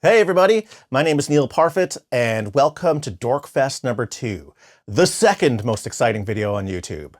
Hey everybody, my name is Neil Parfit and welcome to Dorkfest number 2, the second most exciting video on YouTube.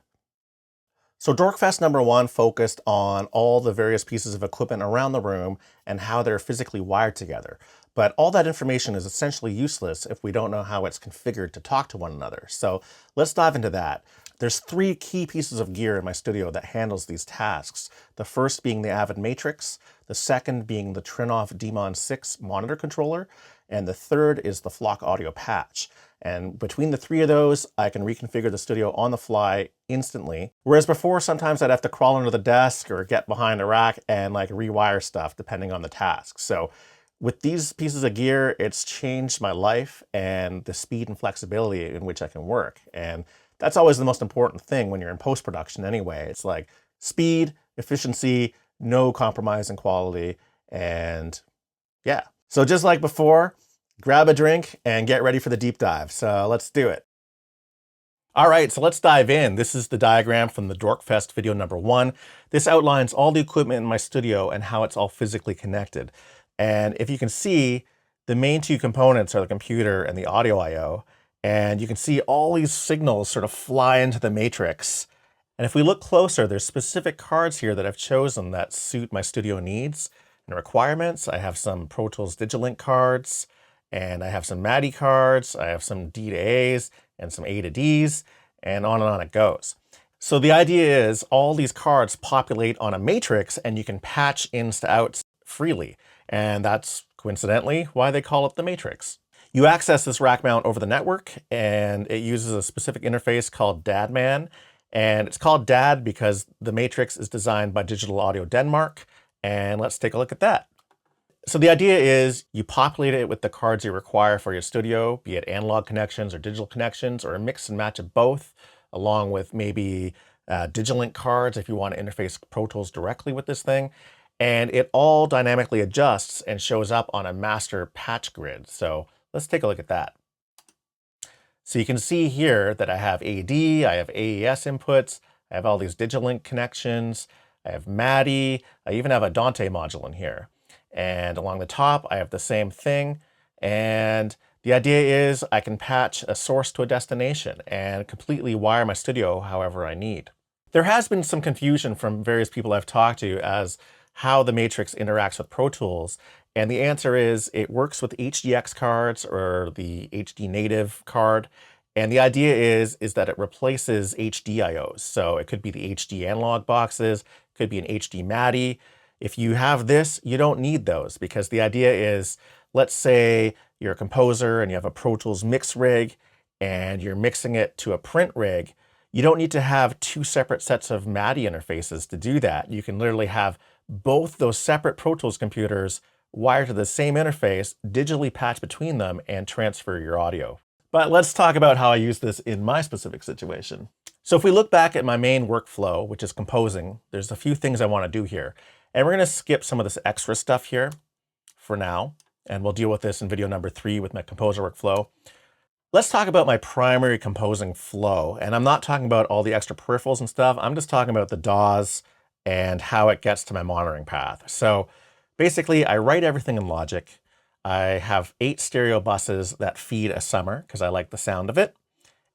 So Dorkfest number 1 focused on all the various pieces of equipment around the room and how they're physically wired together. But all that information is essentially useless if we don't know how it's configured to talk to one another. So let's dive into that. There's 3 key pieces of gear in my studio that handles these tasks. The first being the AVID MTRX, the second being the Trinnov DADMan 6 monitor controller, and the third is the Flock audio patch. And between the 3 of those, I can reconfigure the studio on the fly instantly. Whereas before, sometimes I'd have to crawl under the desk or get behind a rack and like rewire stuff depending on the task. So with these pieces of gear, it's changed my life and the speed and flexibility in which I can work. And that's always the most important thing when you're in post-production anyway. It's like speed, efficiency, no compromise in quality, and yeah. So just like before, grab a drink and get ready for the deep dive. So let's do it. All right, so let's dive in. This is the diagram from the Dorkfest video number 1. This outlines all the equipment in my studio and how it's all physically connected. And if you can see, the main 2 components are the computer and the audio I/O. And you can see all these signals sort of fly into the matrix. And if we look closer, there's specific cards here that I've chosen that suit my studio needs and requirements. I have some Pro Tools Digilink cards, and I have some MADI cards, I have some D to A's, and some A to D's, and on it goes. So the idea is all these cards populate on a matrix, and you can patch ins to outs freely. And that's coincidentally why they call it the matrix. You access this rack mount over the network, and it uses a specific interface called DADMan. And it's called DAD because the matrix is designed by Digital Audio Denmark. And let's take a look at that. So the idea is you populate it with the cards you require for your studio, be it analog connections or digital connections, or a mix and match of both, along with maybe Digilink cards if you want to interface Pro Tools directly with this thing. And it all dynamically adjusts and shows up on a master patch grid. So let's take a look at that. So you can see here that I have AD, I have AES inputs, I have all these Digilink connections, I have MADI, I even have a Dante module in here. And along the top, I have the same thing. And the idea is I can patch a source to a destination and completely wire my studio however I need. There has been some confusion from various people I've talked to as how the matrix interacts with Pro Tools. And the answer is it works with HDX cards or the HD native card. And the idea is that it replaces HD IOs. So it could be the HD analog boxes, could be an HD MADI. If you have this, you don't need those because the idea is, let's say you're a composer and you have a Pro Tools mix rig and you're mixing it to a print rig. You don't need to have 2 separate sets of MADI interfaces to do that. You can literally have both those separate Pro Tools computers wired to the same interface, digitally patch between them, and transfer your audio. But let's talk about how I use this in my specific situation. So if we look back at my main workflow, which is composing, there's a few things I want to do here. And we're going to skip some of this extra stuff here for now, and we'll deal with this in video number 3 with my composer workflow. Let's talk about my primary composing flow. And I'm not talking about all the extra peripherals and stuff. I'm just talking about the DAWS and how it gets to my monitoring path. So basically, I write everything in Logic. I have 8 stereo buses that feed a summer because I like the sound of it.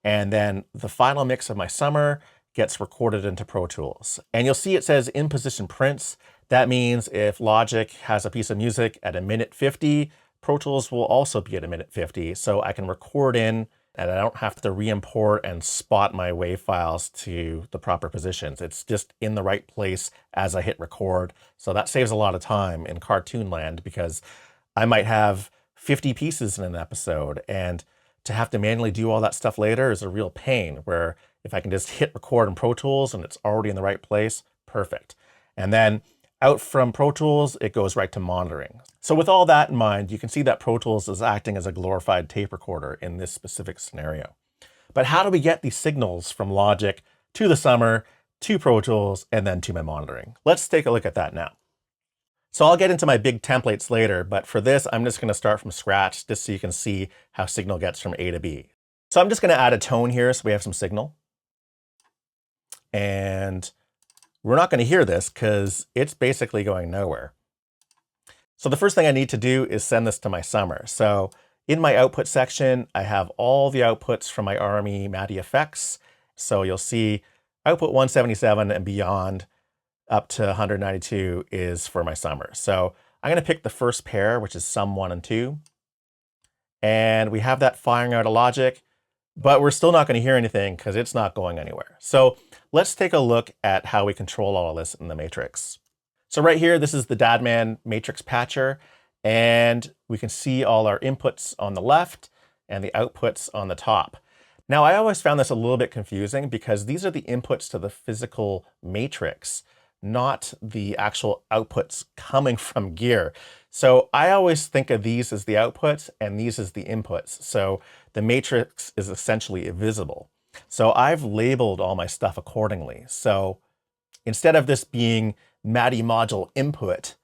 And then the final mix of my summer gets recorded into Pro Tools. And you'll see it says in position prints. That means if Logic has a piece of music at 1:50, Pro Tools will also be at 1:50. So I can record in and I don't have to re-import and spot my WAV files to the proper positions. It's just in the right place as I hit record. So that saves a lot of time in cartoon land because I might have 50 pieces in an episode, and to have to manually do all that stuff later is a real pain, where if I can just hit record in Pro Tools and it's already in the right place, perfect. And then out from Pro Tools, it goes right to monitoring. So with all that in mind, you can see that Pro Tools is acting as a glorified tape recorder in this specific scenario. But how do we get these signals from Logic to the summer, to Pro Tools, and then to my monitoring? Let's take a look at that now. So I'll get into my big templates later, but for this, I'm just going to start from scratch just so you can see how signal gets from A to B. So I'm just going to add a tone here so we have some signal. And we're not going to hear this because it's basically going nowhere. So the first thing I need to do is send this to my summer. So in my output section, I have all the outputs from my RME MADI effects. So you'll see output 177 and beyond up to 192 is for my summer. So I'm going to pick the first pair, which is sum 1 and 2. And we have that firing out of logic, but we're still not going to hear anything because it's not going anywhere. So let's take a look at how we control all of this in the matrix. So right here, this is the DADMan matrix patcher, and we can see all our inputs on the left and the outputs on the top. Now, I always found this a little bit confusing because these are the inputs to the physical matrix, not the actual outputs coming from gear. So I always think of these as the outputs and these as the inputs. So the matrix is essentially invisible. So I've labeled all my stuff accordingly. So instead of this being MADI module input,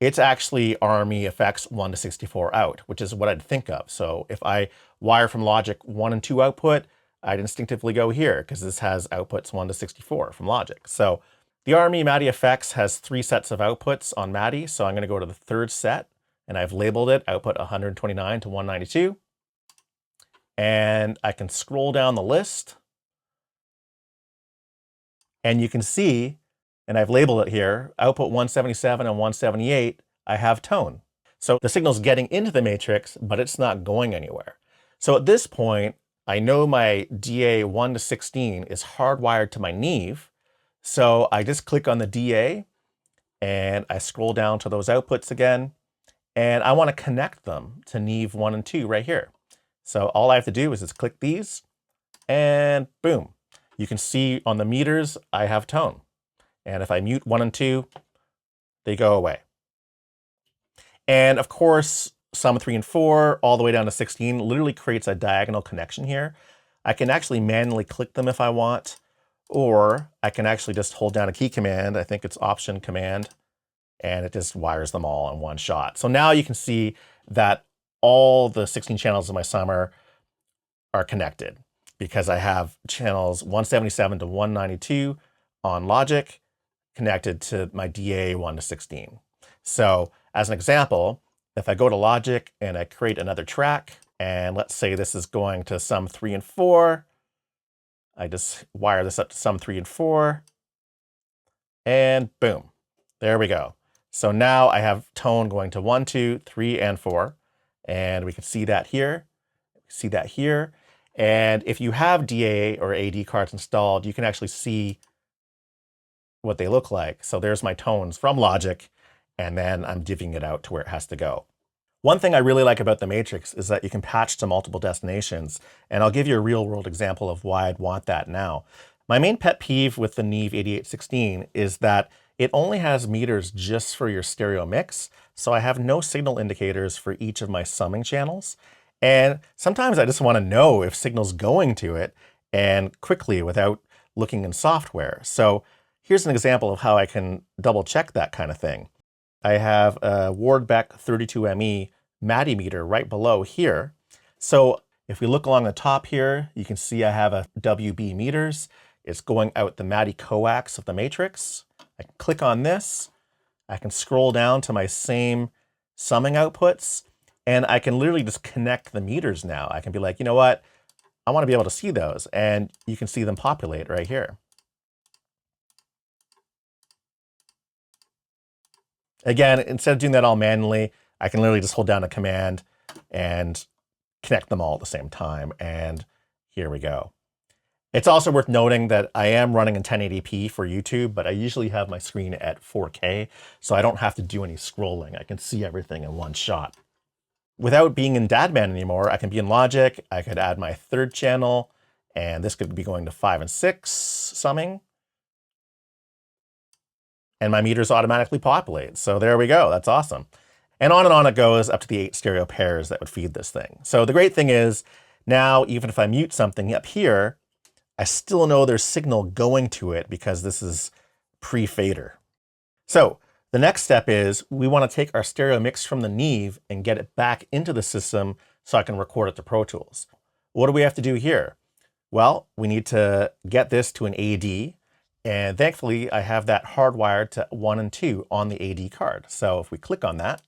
it's actually RME effects 1 to 64 out, which is what I'd think of. So if I wire from logic 1 and 2 output, I'd instinctively go here because this has outputs 1 to 64 from logic. So the RME MADI effects has 3 sets of outputs on MADI. So I'm going to go to the third set and I've labeled it output 129 to 192. And I can scroll down the list and you can see, and I've labeled it here, output 177 and 178, I have tone. So the signal's getting into the matrix, but it's not going anywhere. So at this point, I know my DA 1 to 16 is hardwired to my Neve. So I just click on the DA and I scroll down to those outputs again, and I want to connect them to Neve 1 and 2 right here. So all I have to do is just click these and boom. You can see on the meters, I have tone. And if I mute 1 and 2, they go away. And of course, sum 3 and 4, all the way down to 16, literally creates a diagonal connection here. I can actually manually click them if I want, or I can actually just hold down a key command. I think it's Option Command, and it just wires them all in one shot. So now you can see that all the 16 channels of my summer are connected because I have channels 177 to 192 on logic connected to my DA 1 to 16. So as an example, if I go to logic and I create another track, and let's say this is going to sum 3 and 4, I just wire this up to sum 3 and 4, and boom, there we go. So now I have tone going to 1, 2, 3, and 4, and we can see that here, see that here. And if you have DA or AD cards installed, you can actually see what they look like. So there's my tones from logic, and then I'm divvying it out to where it has to go. One thing I really like about the matrix is that you can patch to multiple destinations, and I'll give you a real world example of why I'd want that now. My main pet peeve with the Neve 8816 is that it only has meters just for your stereo mix, so I have no signal indicators for each of my summing channels. And sometimes I just want to know if signal's going to it and quickly without looking in software. So here's an example of how I can double check that kind of thing. I have a Ward-Beck 32ME MADI meter right below here. So if we look along the top here, you can see I have a WB meters. It's going out the MADI coax of the matrix. I can click on this. I can scroll down to my same summing outputs, and I can literally just connect the meters now. I can be like, you know what? I want to be able to see those, and you can see them populate right here. Again, instead of doing that all manually, I can literally just hold down a command and connect them all at the same time. And here we go. It's also worth noting that I am running in 1080p for YouTube, but I usually have my screen at 4K, so I don't have to do any scrolling. I can see everything in one shot. Without being in DADMan anymore, I can be in Logic. I could add my third channel, and this could be going to 5 and 6 summing. And my meters automatically populate. So there we go. That's awesome. And on it goes up to the 8 stereo pairs that would feed this thing. So the great thing is now, even if I mute something up here, I still know there's signal going to it because this is pre-fader. So the next step is we want to take our stereo mix from the Neve and get it back into the system so I can record it to Pro Tools. What do we have to do here? Well, we need to get this to an AD. And thankfully, I have that hardwired to 1 and 2 on the AD card. So if we click on that,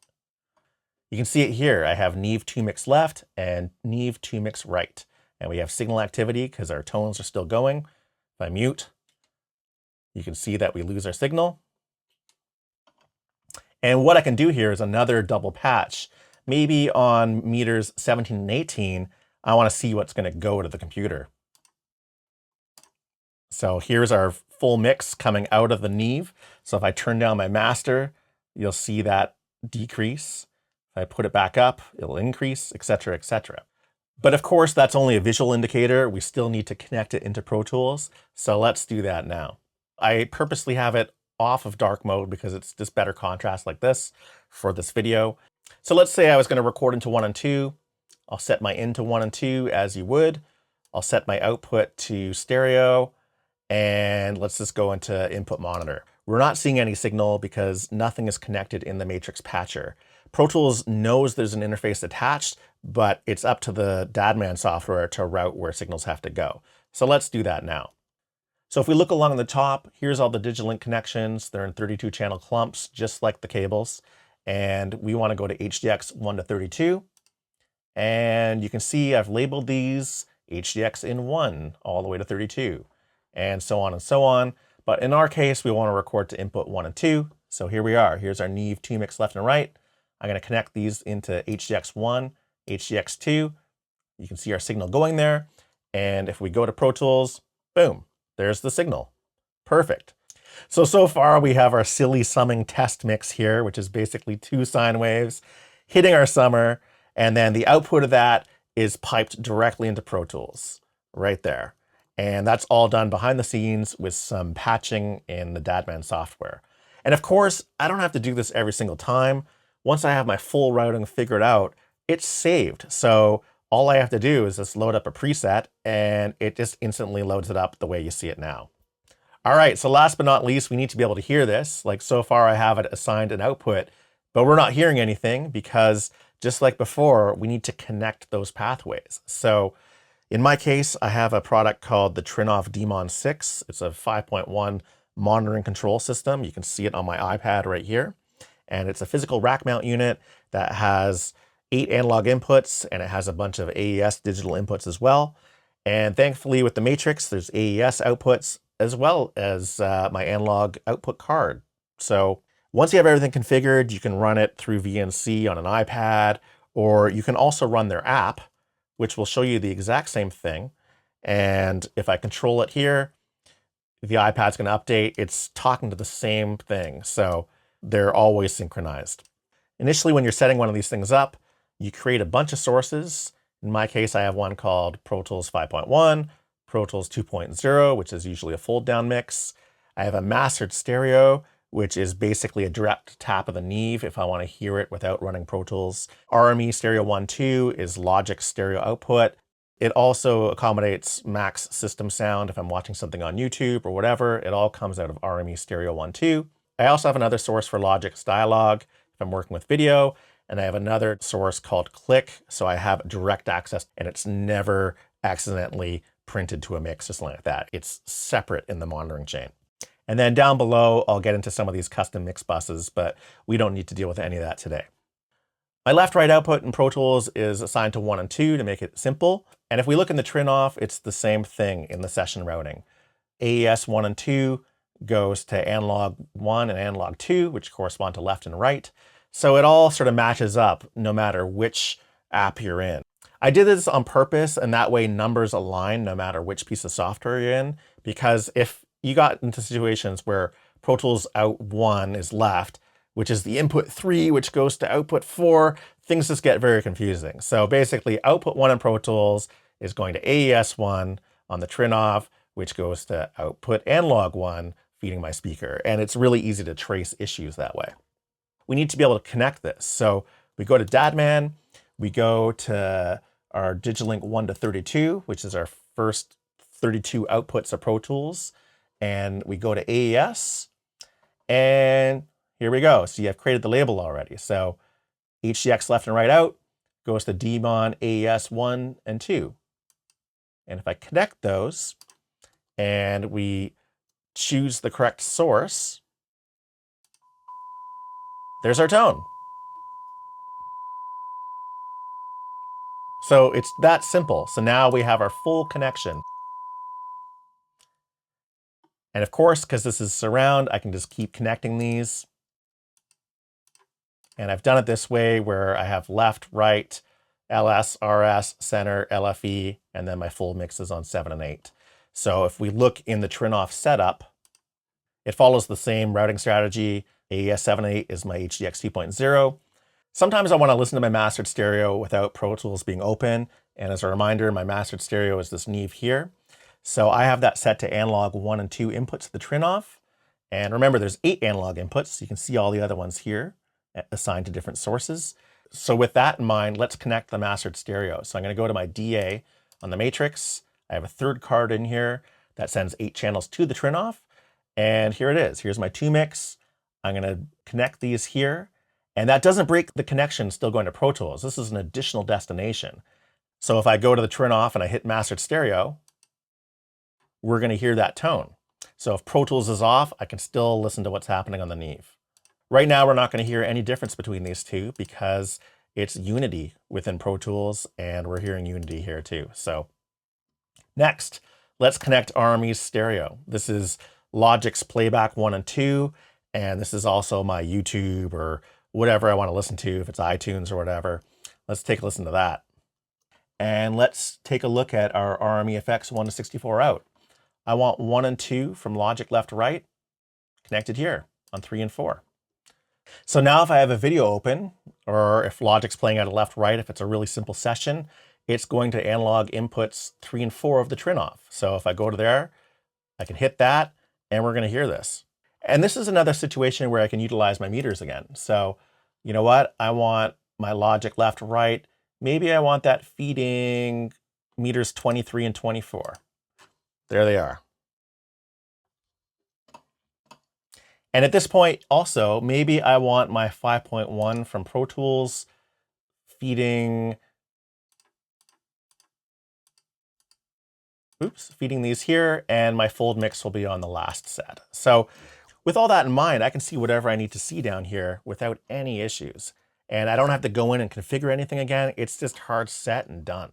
You can see it here. I have Neve 2 mix left and Neve 2 mix right. And we have signal activity because our tones are still going. If I mute, you can see that we lose our signal. And what I can do here is another double patch. Maybe on meters 17 and 18, I want to see what's going to go to the computer. So here's our full mix coming out of the Neve. So if I turn down my master, you'll see that decrease. If I put it back up, it'll increase, etc., etc. But of course, that's only a visual indicator. We still need to connect it into Pro Tools. So let's do that now. I purposely have it off of dark mode because it's just better contrast like this for this video. So let's say I was going to record into 1 and 2. I'll set my in to 1 and 2 as you would. I'll set my output to stereo. And let's just go into input monitor. We're not seeing any signal because nothing is connected in the matrix patcher. Pro Tools knows there's an interface attached, but it's up to the DADMan software to route where signals have to go. So let's do that now. So if we look along the top, here's all the Digilink connections. They're in 32 channel clumps, just like the cables. And we want to go to HDX 1 to 32. And you can see I've labeled these HDX in 1 all the way to 32, and so on and so on. But in our case, we want to record to input 1 and 2. So here we are. Here's our Neve 2 mix left and right. I'm going to connect these into HDX 1, HDX 2. You can see our signal going there. And if we go to Pro Tools, boom, there's the signal. Perfect. So far we have our silly summing test mix here, which is basically 2 sine waves hitting our summer. And then the output of that is piped directly into Pro Tools right there. And that's all done behind the scenes with some patching in the DADMan software. And of course, I don't have to do this every single time. Once I have my full routing figured out, it's saved. So all I have to do is just load up a preset and it just instantly loads it up the way you see it now. All right, so last but not least, we need to be able to hear this. Like so far I have it assigned an output, but we're not hearing anything because just like before, we need to connect those pathways. So in my case, I have a product called the Trinnov DADMan 6. It's a 5.1 monitoring control system. You can see it on my iPad right here. And it's a physical rack mount unit that has 8 analog inputs, and it has a bunch of AES digital inputs as well. And thankfully with the Matrix, there's AES outputs as well as my analog output card. So once you have everything configured, you can run it through VNC on an iPad, or you can also run their app, which will show you the exact same thing. And if I control it here, the iPad's going to update. It's talking to the same thing. So they're always synchronized. Initially, when you're setting one of these things up, you create a bunch of sources. In my case, I have one called Pro Tools 5.1, Pro Tools 2.0, which is usually a fold down mix. I have a mastered stereo, which is basically a direct tap of the Neve if I want to hear it without running Pro Tools. RME Stereo 1.2 is Logic stereo output. It also accommodates max system sound if I'm watching something on YouTube or whatever. It all comes out of RME Stereo 1.2. I also have another source for Logic's dialogue if I'm working with video, and I have another source called Click, so I have direct access, and it's never accidentally printed to a mix, just like that. It's separate in the monitoring chain. And then down below, I'll get into some of these custom mix buses, but we don't need to deal with any of that today. My left-right output in Pro Tools is assigned to 1 and 2 to make it simple. And if we look in the Trinnov, it's the same thing in the session routing. AES 1 and 2 goes to analog 1 and analog 2, which correspond to left and right. So it all sort of matches up no matter which app you're in. I did this on purpose, and that way numbers align no matter which piece of software you're in, because if you got into situations where Pro Tools out 1 is left, which is the input 3, which goes to output 4, things just get very confusing. So basically output 1 in Pro Tools is going to AES 1 on the Trinnov, which goes to output analog 1, feeding my speaker. And it's really easy to trace issues that way. We need to be able to connect this. So we go to DADMan, we go to our Digilink 1 to 32, which is our first 32 outputs of Pro Tools. And we go to AES, and here we go. So you have created the label already. So HDX left and right out goes to DADMan AES 1 and 2. And if I connect those and we choose the correct source, there's our tone. So it's that simple. So now we have our full connection. And of course, because this is surround, I can just keep connecting these. And I've done it this way where I have left, right, LS, RS, center, LFE, and then my full mixes on 7 and 8. So if we look in the Trinnov setup, it follows the same routing strategy. AES 7 and 8 is my HDX 2.0. Sometimes I want to listen to my mastered stereo without Pro Tools being open. And as a reminder, my mastered stereo is this Neve here. So I have that set to analog 1 and 2 inputs to the Trinnov. And remember, there's 8 analog inputs. You can see all the other ones here assigned to different sources. So with that in mind, let's connect the mastered stereo. So I'm going to go to my DA on the matrix. I have a third card in here that sends 8 channels to the Trinnov. And here it is. Here's my 2 mix. I'm going to connect these here. And that doesn't break the connection still going to Pro Tools. This is an additional destination. So if I go to the Trinnov and I hit mastered stereo, we're going to hear that tone. So if Pro Tools is off, I can still listen to what's happening on the Neve. Right now, we're not going to hear any difference between these two because it's unity within Pro Tools, and we're hearing unity here too. So next, let's connect RME's stereo. This is Logic's playback 1 and 2, and this is also my YouTube or whatever I want to listen to, if it's iTunes or whatever. Let's take a listen to that. And let's take a look at our RME effects 1 to 64 out. I want 1 and 2 from Logic left to right connected here on 3 and 4. So now if I have a video open, or if Logic's playing out of left right, if it's a really simple session, it's going to analog inputs 3 and 4 of the Trinnov. So if I go to there, I can hit that, and we're going to hear this. And this is another situation where I can utilize my meters again. So you know what? I want my Logic left, right. Maybe I want that feeding meters 23 and 24. There they are. And at this point also, maybe I want my 5.1 from Pro Tools feeding, feeding these here, and my fold mix will be on the last set. So with all that in mind, I can see whatever I need to see down here without any issues. And I don't have to go in and configure anything again. It's just hard set and done.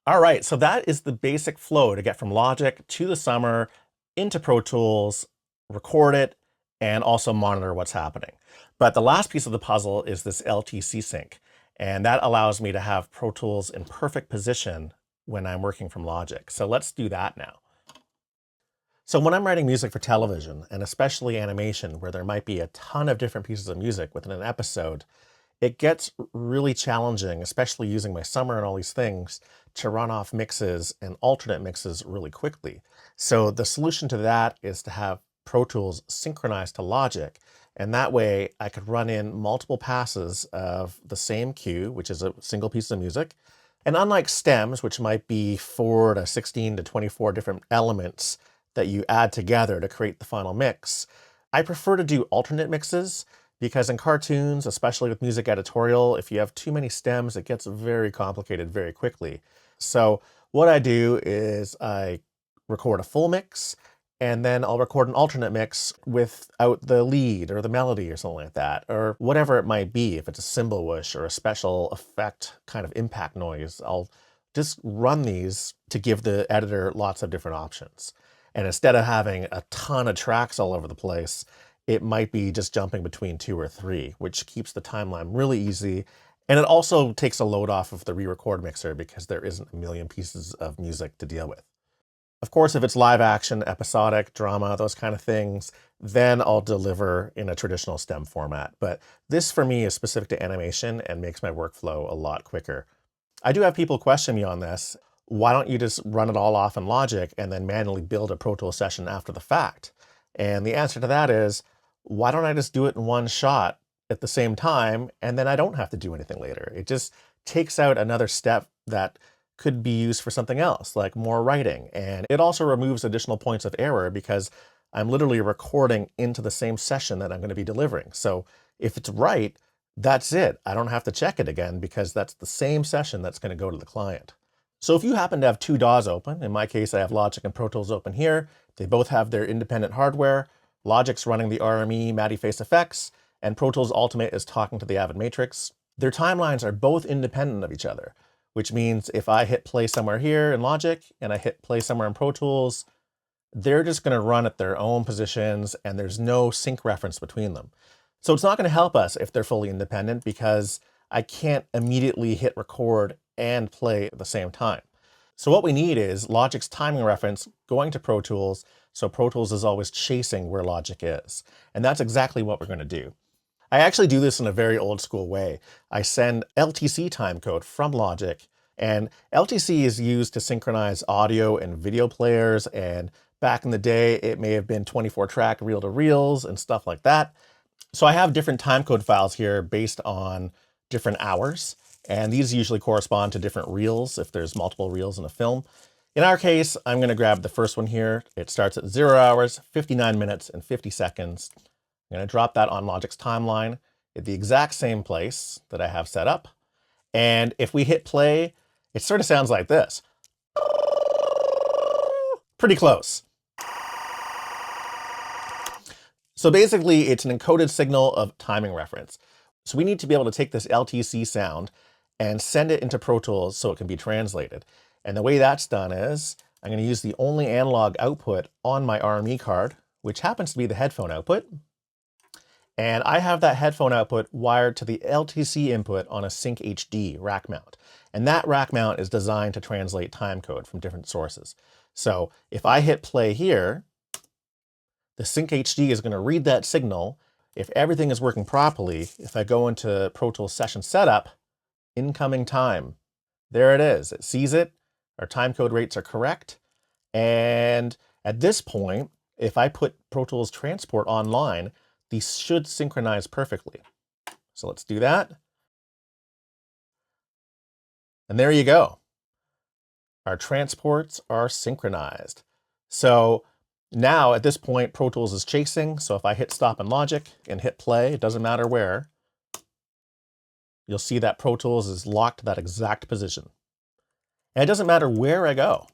All right, so that is the basic flow to get from Logic to the summer into Pro Tools, record it, and also monitor what's happening. But the last piece of the puzzle is this LTC sync, and that allows me to have Pro Tools in perfect position when I'm working from Logic. So let's do that now. So when I'm writing music for television, and especially animation, where there might be a ton of different pieces of music within an episode, it gets really challenging, especially using my summer and all these things, to run off mixes and alternate mixes really quickly. So the solution to that is to have Pro Tools synchronized to Logic, and that way I could run in multiple passes of the same cue, which is a single piece of music. And unlike stems, which might be 4 to 16 to 24 different elements that you add together to create the final mix, I prefer to do alternate mixes, because in cartoons, especially with music editorial, if you have too many stems, it gets very complicated very quickly. So what I do is I record a full mix, and then I'll record an alternate mix without the lead or the melody or something like that, or whatever it might be. If it's a cymbal whoosh or a special effect kind of impact noise, I'll just run these to give the editor lots of different options. And instead of having a ton of tracks all over the place, it might be just jumping between 2 or 3, which keeps the timeline really easy. And it also takes a load off of the re-record mixer because there isn't a million pieces of music to deal with. Of course, if it's live action, episodic, drama, those kind of things, then I'll deliver in a traditional stem format. But this for me is specific to animation and makes my workflow a lot quicker. I do have people question me on this. Why don't you just run it all off in Logic and then manually build a Pro Tools session after the fact? And the answer to that is, why don't I just do it in one shot at the same time, and then I don't have to do anything later? It just takes out another step that could be used for something else, like more writing. And it also removes additional points of error because I'm literally recording into the same session that I'm going to be delivering. So if it's right, that's it. I don't have to check it again because that's the same session that's going to go to the client. So if you happen to have 2 DAWs open, in my case, I have Logic and Pro Tools open here. They both have their independent hardware. Logic's running the RME Matty Face effects, and Pro Tools Ultimate is talking to the AVID Matrix. Their timelines are both independent of each other, which means if I hit play somewhere here in Logic and I hit play somewhere in Pro Tools, they're just going to run at their own positions and there's no sync reference between them. So it's not going to help us if they're fully independent because I can't immediately hit record and play at the same time. So what we need is Logic's timing reference going to Pro Tools, so Pro Tools is always chasing where Logic is. And that's exactly what we're going to do. I actually do this in a very old school way. I send LTC timecode from Logic, and LTC is used to synchronize audio and video players, and back in the day, it may have been 24-track reel-to-reels and stuff like that. So I have different timecode files here based on different hours, and these usually correspond to different reels if there's multiple reels in a film. In our case, I'm going to grab the first one here. It starts at 0 hours, 59 minutes, and 50 seconds. I'm going to drop that on Logic's timeline at the exact same place that I have set up. And if we hit play, it sort of sounds like this. Pretty close. So basically, it's an encoded signal of timing reference. So we need to be able to take this LTC sound and send it into Pro Tools so it can be translated. And the way that's done is I'm going to use the only analog output on my RME card, which happens to be the headphone output. And I have that headphone output wired to the LTC input on a Sync HD rack mount. And that rack mount is designed to translate timecode from different sources. So if I hit play here, the Sync HD is going to read that signal. If everything is working properly, if I go into Pro Tools Session Setup, incoming time, there it is. It sees it. Our timecode rates are correct. And at this point, if I put Pro Tools Transport online, these should synchronize perfectly. So let's do that. And there you go. Our transports are synchronized. So now at this point, Pro Tools is chasing. So if I hit stop in Logic and hit play, it doesn't matter where, you'll see that Pro Tools is locked to that exact position. And it doesn't matter where I go.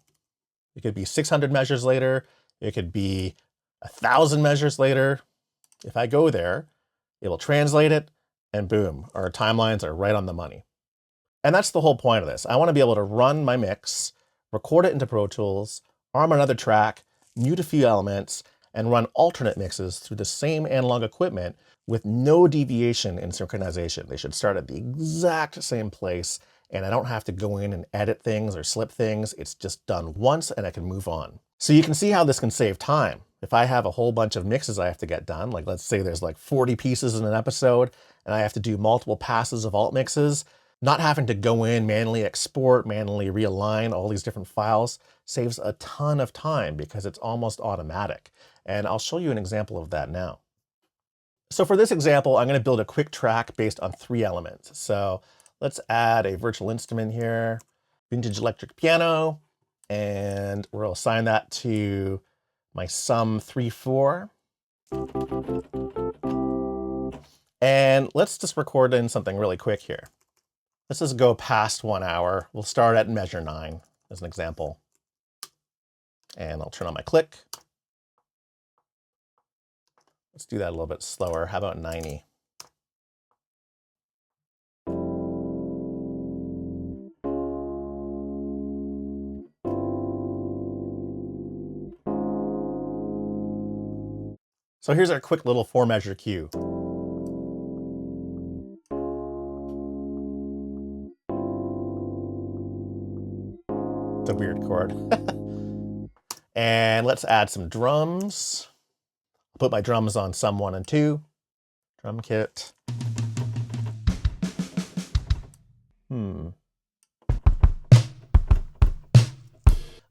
It could be 600 measures later. It could be 1,000 measures later. If I go there, it will translate it, and boom, our timelines are right on the money. And that's the whole point of this. I want to be able to run my mix, record it into Pro Tools, arm another track, mute a few elements, and run alternate mixes through the same analog equipment with no deviation in synchronization. They should start at the exact same place, and I don't have to go in and edit things or slip things. It's just done once, and I can move on. So you can see how this can save time. If I have a whole bunch of mixes I have to get done, like let's say there's like 40 pieces in an episode, and I have to do multiple passes of alt mixes, not having to go in, manually export, manually realign all these different files saves a ton of time because it's almost automatic. And I'll show you an example of that now. So for this example, I'm going to build a quick track based on 3 elements. So let's add a virtual instrument here, vintage electric piano, and we'll assign that to my sum 3/4. And let's just record in something really quick here. Let's just go past 1 hour. We'll start at measure 9 as an example. And I'll turn on my click. Let's do that a little bit slower. How about 90? So here's our quick little 4-measure cue. It's a weird chord. And let's add some drums. I'll put my drums on sum 1 and 2. Drum kit.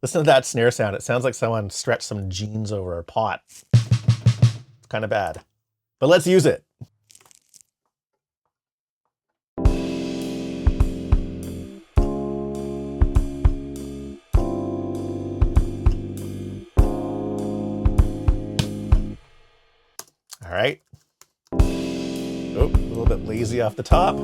Listen to that snare sound. It sounds like someone stretched some jeans over a pot. It's kind of bad, but let's use it. All right. Oh, a little bit lazy off the top.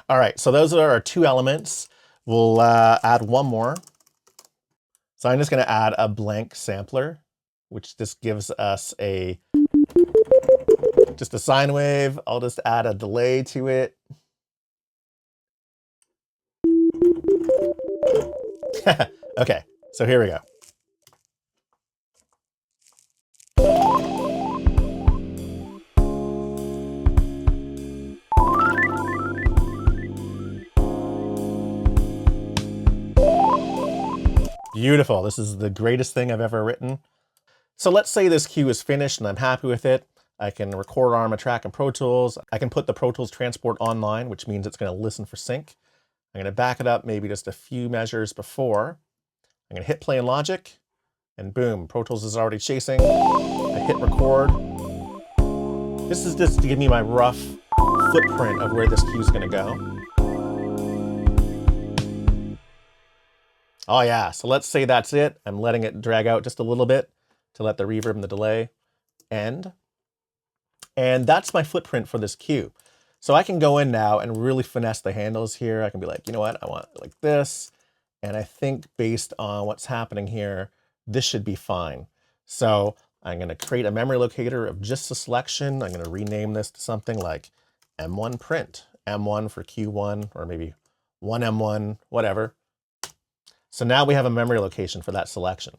All right, so those are our 2 elements. We'll add one more. So I'm just going to add a blank sampler, which just gives us just a sine wave. I'll just add a delay to it. Okay, so here we go. Beautiful. This is the greatest thing I've ever written. So let's say this cue is finished and I'm happy with it. I can record arm a track in Pro Tools. I can put the Pro Tools transport online, which means it's going to listen for sync. I'm going to back it up maybe just a few measures before. I'm going to hit play in Logic, and boom, Pro Tools is already chasing. I hit record. This is just to give me my rough footprint of where this cue is going to go. Oh yeah, so let's say that's it. I'm letting it drag out just a little bit to let the reverb and the delay end. And that's my footprint for this cue. So I can go in now and really finesse the handles here. I can be like, you know what, I want it like this. And I think based on what's happening here, this should be fine. So I'm going to create a memory locator of just a selection. I'm going to rename this to something like M1 print, M1 for Q1, or maybe 1M1, whatever. So now we have a memory location for that selection.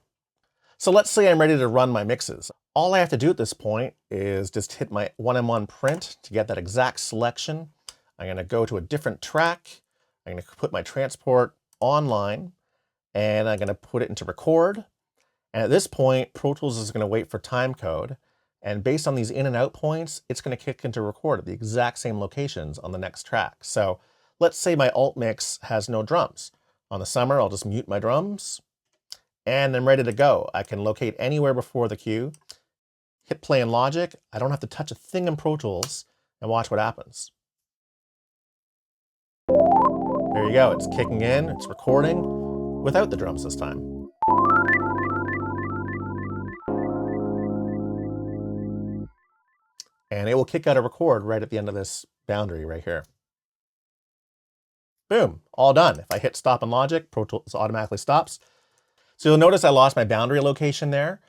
So let's say I'm ready to run my mixes. All I have to do at this point is just hit my 1M1 print to get that exact selection. I'm going to go to a different track. I'm going to put my transport online, and I'm going to put it into record. And at this point, Pro Tools is going to wait for timecode. And based on these in and out points, it's going to kick into record at the exact same locations on the next track. So let's say my alt mix has no drums. On the summer, I'll just mute my drums, and I'm ready to go. I can locate anywhere before the cue, hit play in Logic. I don't have to touch a thing in Pro Tools, and watch what happens. There you go, it's kicking in, it's recording without the drums this time. And it will kick out a record right at the end of this boundary right here. Boom, all done. If I hit stop in Logic, Pro Tools automatically stops. So you'll notice I lost my boundary location there.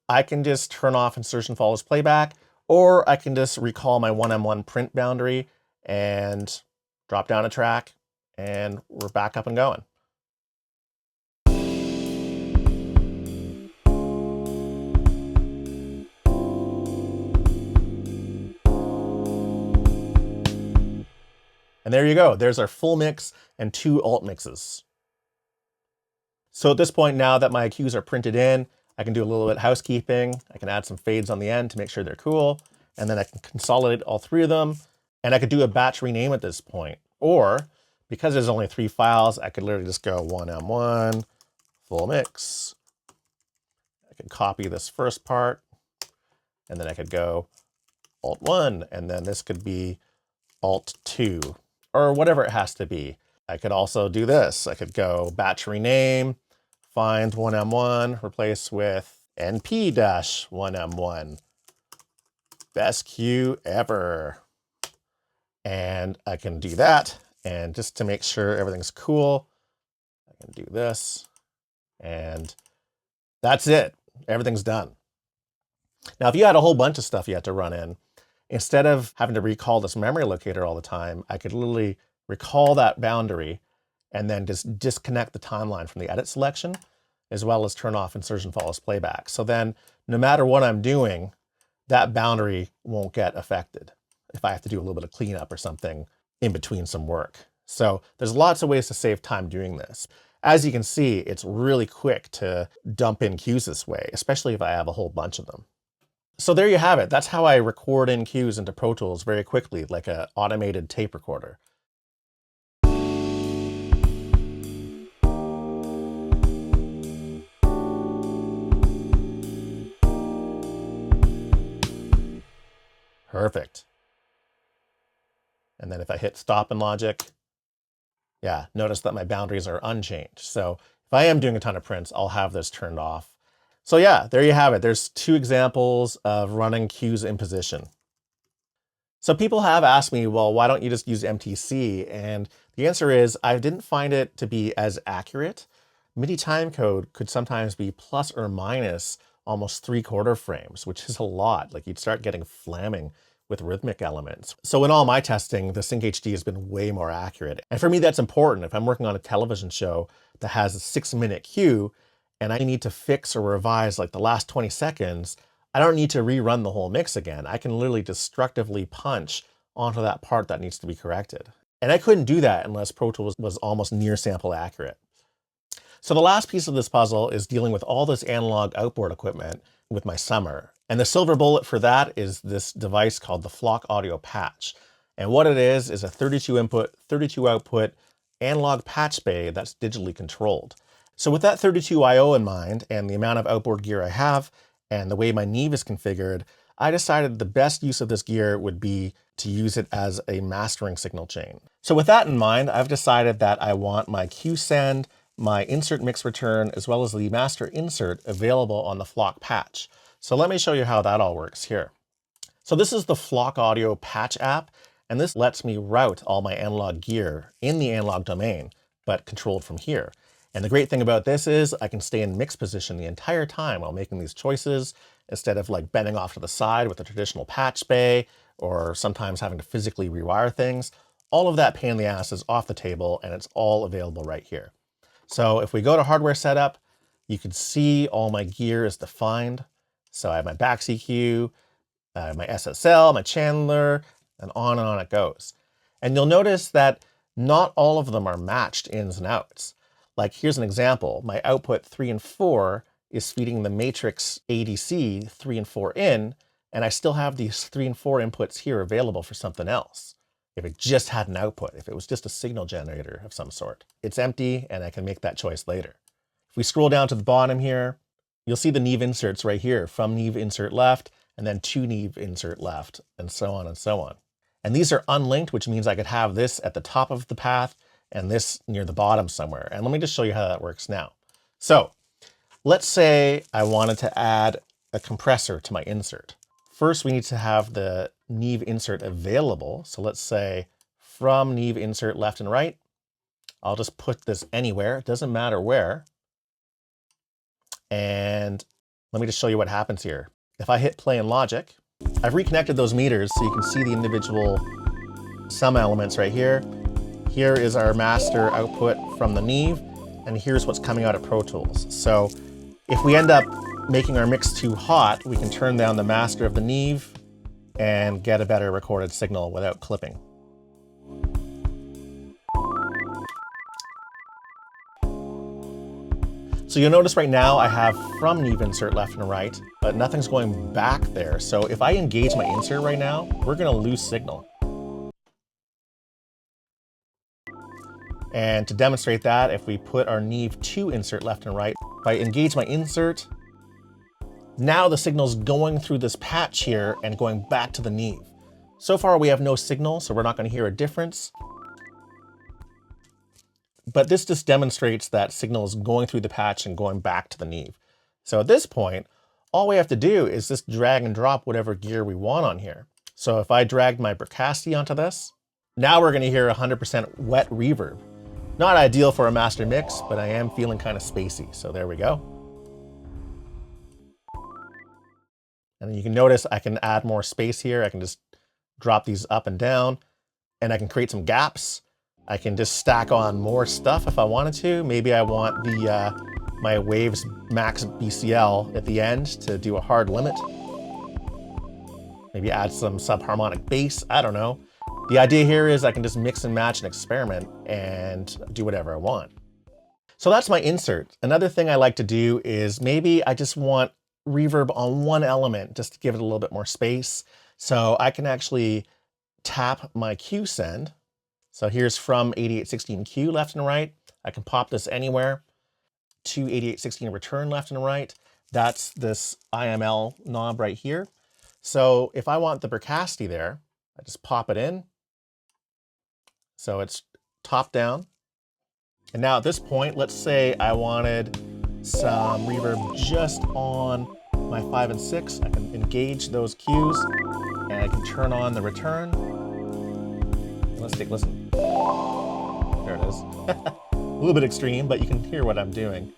I can just turn off insertion follows playback, or I can just recall my 1M1 print boundary and drop down a track, and we're back up and going. And there you go. There's our full mix and 2 alt mixes. So at this point, now that my cues are printed in, I can do a little bit of housekeeping. I can add some fades on the end to make sure they're cool. And then I can consolidate all 3 of them. And I could do a batch rename at this point. Or, because there's only 3 files, I could literally just go 1M1, full mix. I could copy this first part. And then I could go Alt1. And then this could be Alt2. Or whatever it has to be. I could also do this. I could go batch rename, find 1M1, replace with NP-1M1. Best cue ever. And I can do that. And just to make sure everything's cool, I can do this. And that's it. Everything's done. Now, if you had a whole bunch of stuff you had to run in, instead of having to recall this memory locator all the time, I could literally recall that boundary and then just disconnect the timeline from the edit selection, as well as turn off insertion follows playback. So then no matter what I'm doing, that boundary won't get affected if I have to do a little bit of cleanup or something in between some work. So there's lots of ways to save time doing this. As you can see, it's really quick to dump in cues this way, especially if I have a whole bunch of them. So there you have it. That's how I record in cues into Pro Tools very quickly, like an automated tape recorder. Perfect. And then if I hit stop in Logic, yeah, notice that my boundaries are unchanged. So if I am doing a ton of prints, I'll have this turned off. So yeah, there you have it. There's 2 examples of running cues in position. So people have asked me, well, why don't you just use MTC? And the answer is I didn't find it to be as accurate. MIDI timecode could sometimes be plus or minus almost 3/4 frames, which is a lot. Like you'd start getting flamming with rhythmic elements. So in all my testing, the Sync HD has been way more accurate. And for me, that's important. If I'm working on a television show that has a 6-minute cue and I need to fix or revise like the last 20 seconds, I don't need to rerun the whole mix again. I can literally destructively punch onto that part that needs to be corrected. And I couldn't do that unless Pro Tools was almost near sample accurate. So the last piece of this puzzle is dealing with all this analog outboard equipment with my Summer. And the silver bullet for that is this device called the Flock Audio Patch. And what it is a 32 input, 32 output analog patch bay that's digitally controlled. So with that 32 I/O in mind and the amount of outboard gear I have and the way my Neve is configured, I decided the best use of this gear would be to use it as a mastering signal chain. So with that in mind, I've decided that I want my cue send, my insert mix return, as well as the master insert available on the Flock patch. So let me show you how that all works here. So this is the Flock Audio Patch app, and this lets me route all my analog gear in the analog domain, but controlled from here. And the great thing about this is I can stay in mix position the entire time while making these choices, instead of like bending off to the side with a traditional patch bay, or sometimes having to physically rewire things. All of that pain in the ass is off the table, and it's all available right here. So if we go to hardware setup, you can see all my gear is defined. So I have my back CQ, my SSL, my Chandler, and on it goes. And you'll notice that not all of them are matched ins and outs. Like here's an example. My output 3 and 4 is feeding the Matrix ADC 3 and 4 in, and I still have these 3 and 4 inputs here available for something else. If it just had an output, if it was just a signal generator of some sort. It's empty and I can make that choice later. If we scroll down to the bottom here, you'll see the Neve inserts right here, from Neve insert left, and then to Neve insert left, and so on and so on. And these are unlinked, which means I could have this at the top of the path and this near the bottom somewhere. And let me just show you how that works now. So let's say I wanted to add a compressor to my insert. First, we need to have the Neve insert available. So let's say from Neve insert left and right, I'll just put this anywhere. It doesn't matter where. And let me just show you what happens here. If I hit play in Logic, I've reconnected those meters so you can see the individual sum elements right here. Here is our master output from the Neve, and here's what's coming out of Pro Tools. So if we end up making our mix too hot, we can turn down the master of the Neve and get a better recorded signal without clipping. So you'll notice right now I have from Neve insert left and right, but nothing's going back there. So if I engage my insert right now, we're gonna lose signal. And to demonstrate that, if we put our Neve 2 insert left and right, if I engage my insert, now the signal's going through this patch here and going back to the Neve. So far we have no signal, so we're not going to hear a difference. But this just demonstrates that signal is going through the patch and going back to the Neve. So at this point, all we have to do is just drag and drop whatever gear we want on here. So if I dragged my Bricasti onto this, now we're going to hear 100% wet reverb. Not ideal for a master mix, but I am feeling kind of spacey. So there we go. And you can notice I can add more space here. I can just drop these up and down, and I can create some gaps. I can just stack on more stuff if I wanted to. Maybe I want the my Waves Max BCL at the end to do a hard limit. Maybe add some subharmonic bass, I don't know. The idea here is I can just mix and match and experiment and do whatever I want. So that's my insert. Another thing I like to do is maybe I just want reverb on one element just to give it a little bit more space. So I can actually tap my cue send. So here's from 8816Q left and right. I can pop this anywhere. To 8816 return left and right. That's this IML knob right here. So if I want the Bricasti there, I just pop it in. So it's top down. And now at this point, let's say I wanted some reverb just on my 5 and 6. I can engage those cues and I can turn on the return. Let's take a listen. There it is. A little bit extreme, but you can hear what I'm doing.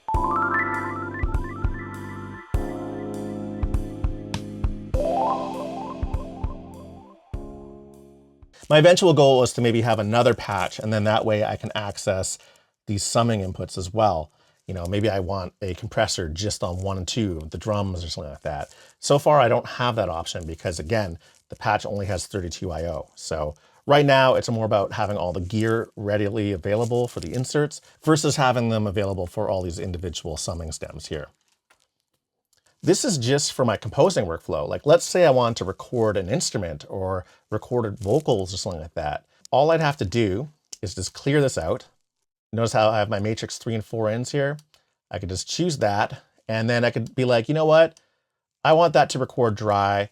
My eventual goal was to maybe have another patch, and then that way I can access these summing inputs as well. You know, maybe I want a compressor just on 1 and 2, the drums or something like that. So far, I don't have that option because, again, the patch only has 32 I/O. So right now, it's more about having all the gear readily available for the inserts versus having them available for all these individual summing stems here. This is just for my composing workflow. Like, let's say I want to record an instrument or recorded vocals or something like that. All I'd have to do is just clear this out. Notice how I have my matrix 3 and 4 ends here. I could just choose that, and then I could be like, you know what? I want that to record dry.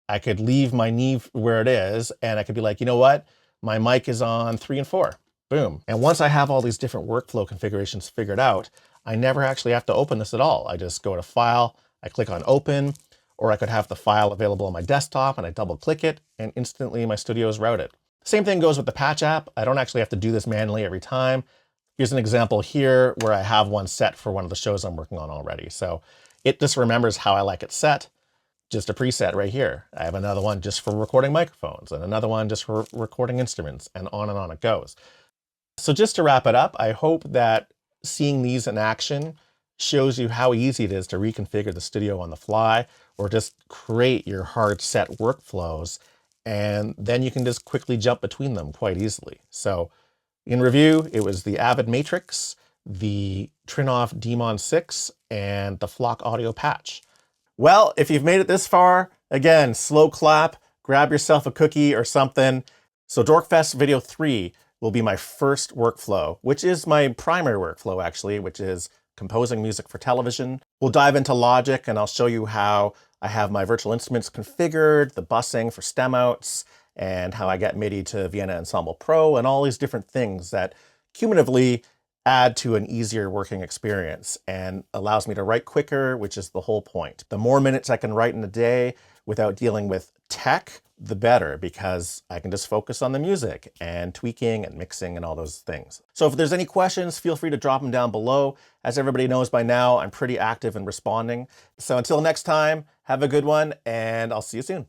I could leave my Neve where it is, and I could be like, you know what? My mic is on 3 and 4. Boom. And once I have all these different workflow configurations figured out, I never actually have to open this at all. I just go to File, I click on Open, or I could have the file available on my desktop and I double click it, and instantly my studio is routed. Same thing goes with the patch app. I don't actually have to do this manually every time. Here's an example here where I have one set for one of the shows I'm working on already. So it just remembers how I like it set, just a preset right here. I have another one just for recording microphones and another one just for recording instruments, and on it goes. So just to wrap it up, I hope that seeing these in action shows you how easy it is to reconfigure the studio on the fly, or just create your hard set workflows, and then you can just quickly jump between them quite easily. So in review, it was the AVID MTRX, the Trinnov DADMan 6, and the Flock Audio patch. Well, if you've made it this far, again, slow clap, grab yourself a cookie or something. So Dorkfest video 3 will be my first workflow, which is my primary workflow actually, which is composing music for television. We'll dive into Logic, and I'll show you how I have my virtual instruments configured, the busing for stem outs, and how I get MIDI to Vienna Ensemble Pro, and all these different things that cumulatively add to an easier working experience and allows me to write quicker, which is the whole point. The more minutes I can write in a day without dealing with tech, the better, because I can just focus on the music and tweaking and mixing and all those things. So if there's any questions, feel free to drop them down below. As everybody knows by now, I'm pretty active in responding. So until next time, have a good one, and I'll see you soon.